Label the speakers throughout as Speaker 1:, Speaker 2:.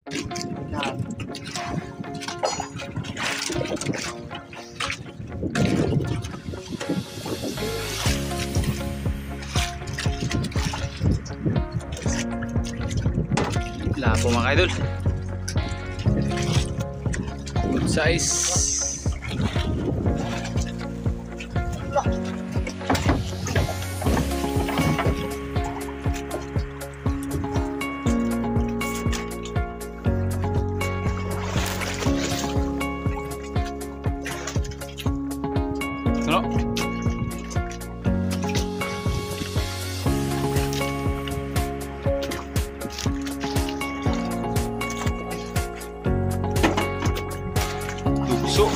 Speaker 1: Lapo mga idol. Good size. Ano? Lugso.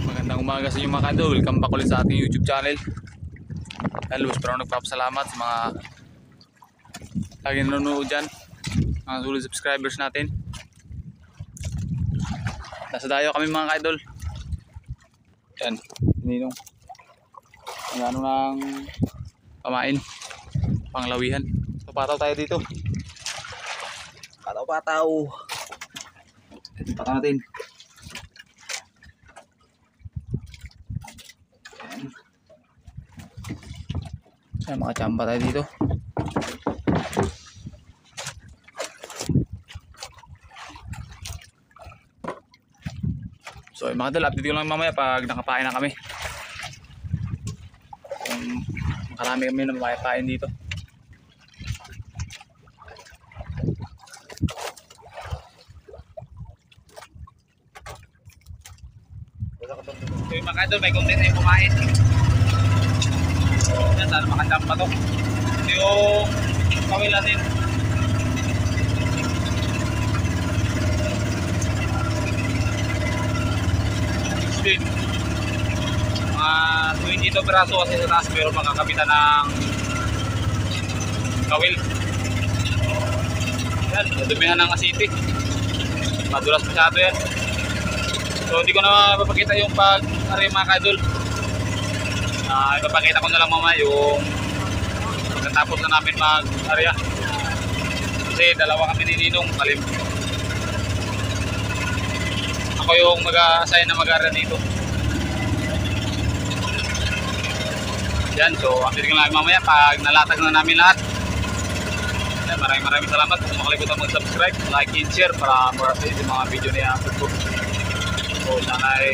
Speaker 1: Magandang umaga sa inyo mga kadol. Welcome back ulit sa ating YouTube channel. Hello, pero nagpapasalamat sa mga lagi nanonood dyan, mga solid subscribers natin. Nasa dayo kami mga kadol. Yan, ninong ang ano ng pamain, panglawihan. So pataw tayo dito. Pataw. Ito pataw natin. Ayan, makachamba tayo dito. So mga kadol, update ko lang mamaya pag nakapain na kami. Kung makarami kami na mamayapain dito. So yung mga kadol, may content na yung kumain. Yan, sana makachamba to. Ito yung kawil natin. Spin. Mga 22 piraso kasi sa taas, pero makakapitan ng kawil. Yan, dumihan ng asiti. Madulas masyado yan. So hindi ko na mapapakita yung pag-ari mga kadol. Ipapakita ko na lang mamaya yung pagkatapos na namin mag-area. Kasi dalawa kami ni Ninong Kalim. Ako yung mag-assign na mag-area dito. Yan, so update ko lang mamaya pag nalatag na namin lahat. Yan, maraming salamat. Kung makalimutan mag-subscribe, like and share para more update yung mga video na i-upload ko. So sana ay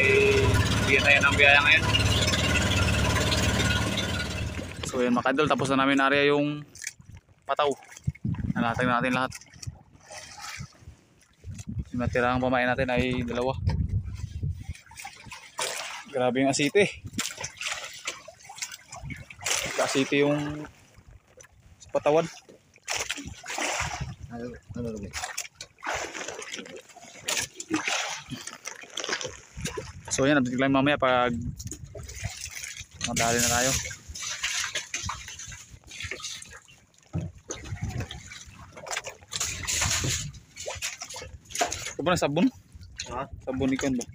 Speaker 1: bigyan tayo ng biyaya ngayon. So yan mga kadol, tapos na namin area yung pataw. Nalatag na natin lahat. Yung natirang pamain natin ay dalawa. Grabe yung asite. Asite yung sa patawan. So yan, update lang mamaya pag madali na tayo. Ito ba na sabon? Ha? Sabon ikon ba?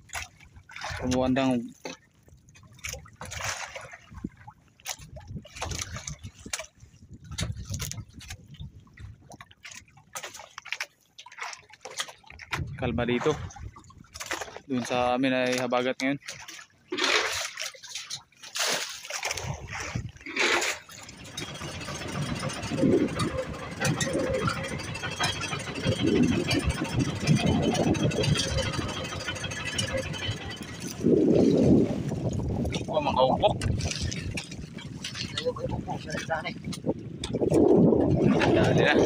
Speaker 1: Kumuandang. Kalma dito. Doon sa amin ay habagat ngayon. Oh, makaupok. Dali na.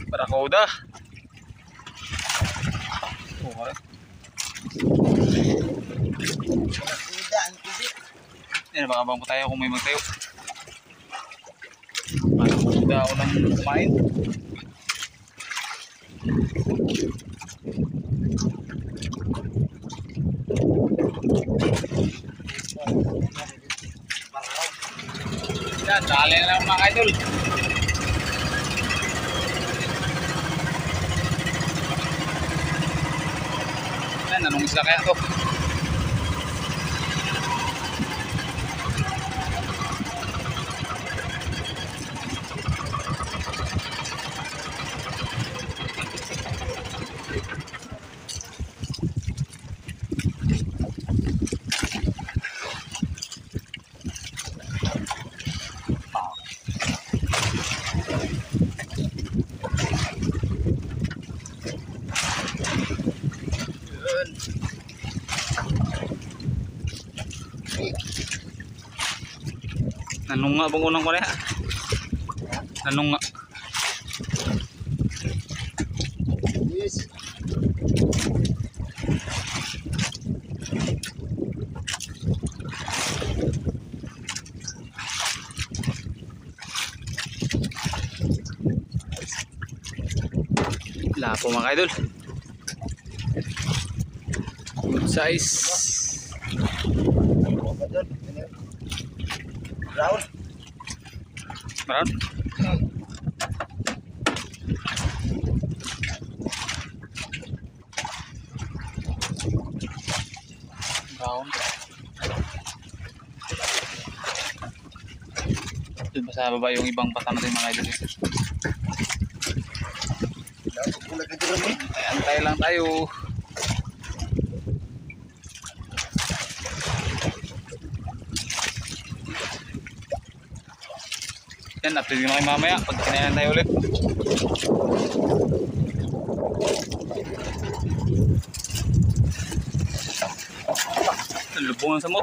Speaker 1: Barakuda. Okay. Yan, baka bang tayo kung may magtayo. Barakuda ako nang kumain. Yan, dali na lang mga idol. Yan, anong isla kaya to? Nanunga bang unang ko na? Nanunga.
Speaker 2: Yes.
Speaker 1: Lapo mga idol. Good size.
Speaker 2: Brown.
Speaker 1: Brown. Brown. Doon pa sa baba yung ibang pata natin mga idol. Antay lang tayo. Yan, update ko na kayo mamaya pag kinayan tayo ulit. Lubungan sa mo.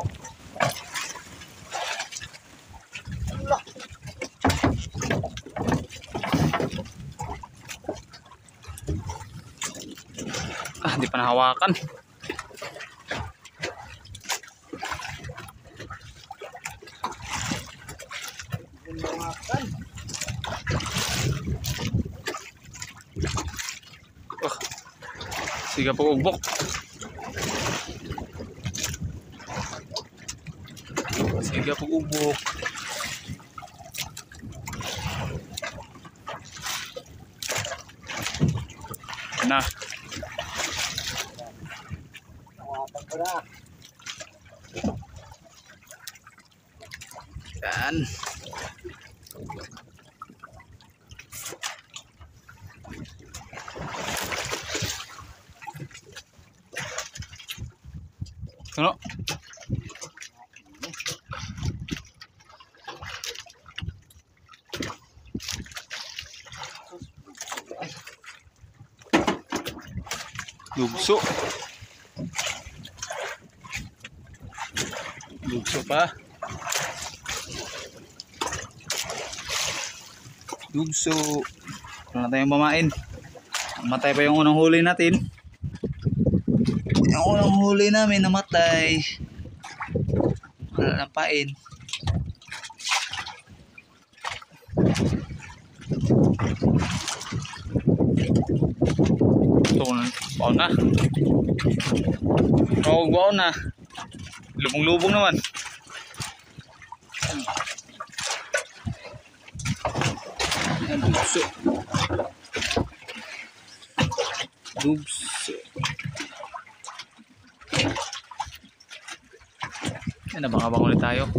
Speaker 1: Di pa nahawakan. Oh, siga po ugbok. Siga po ugbok. Na. Yan. Ano? Lugso. Lugso pa. Lugso. Wala na tayong pamain. Namatay pa yung unang huli natin. Yung unang huli namin namatay. Wala nang pain. Baon na. Oh, baon na. Lubong-lubong naman. Ayan, lugso. Dubs. Yan, nabang-abang ulit tayo.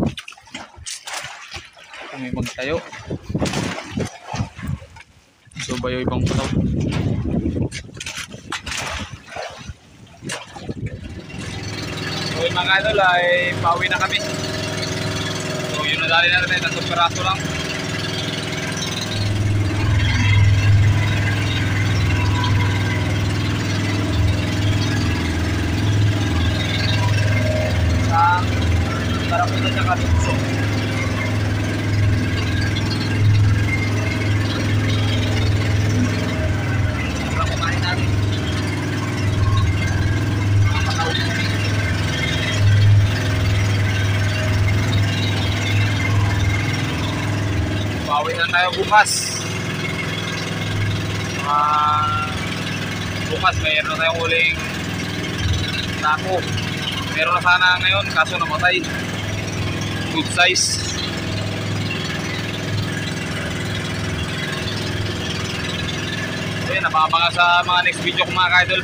Speaker 1: Kami magtayo. So ba yung ibang putaw? So yung mga idol ay pauwi na kami. So yun na dali na rin ay 3 peraso lang. Sa Taraputa sa Katutso. Bawi na tayo bukas. Bukas mayroon na tayong uling tapo. Meron na sana ngayon kaso namatay. Good size. Ayun, napapaga sa mga next video ko mga ka-idol.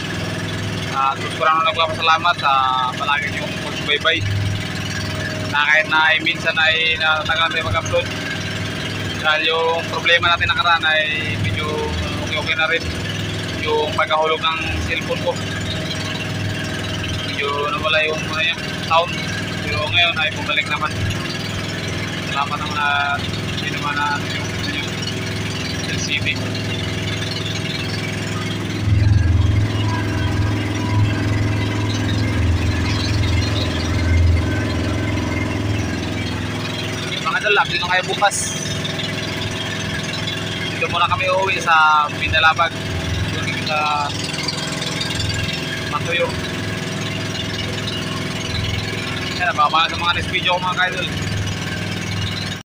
Speaker 1: Gusto ko lang nagpapasalamat sa palagi niyong pagsubaybay. Na kahit na minsan ay natatagal tayo mag-upload. Dahil yung problema natin nakaraan ay medyo okay na rin. Yung pagkahulog ng cellphone ko. Medyo nawala yung sound. Pero ngayon ay bumalik naman. Salamat naman na hindi naman na yung LCD. Mga dalak, dito kayo bukas. Dito muna kami uuwi sa Pinalabag. Doon sa Matuyo. Yan, nababa sa mga next video ko mga kaidol.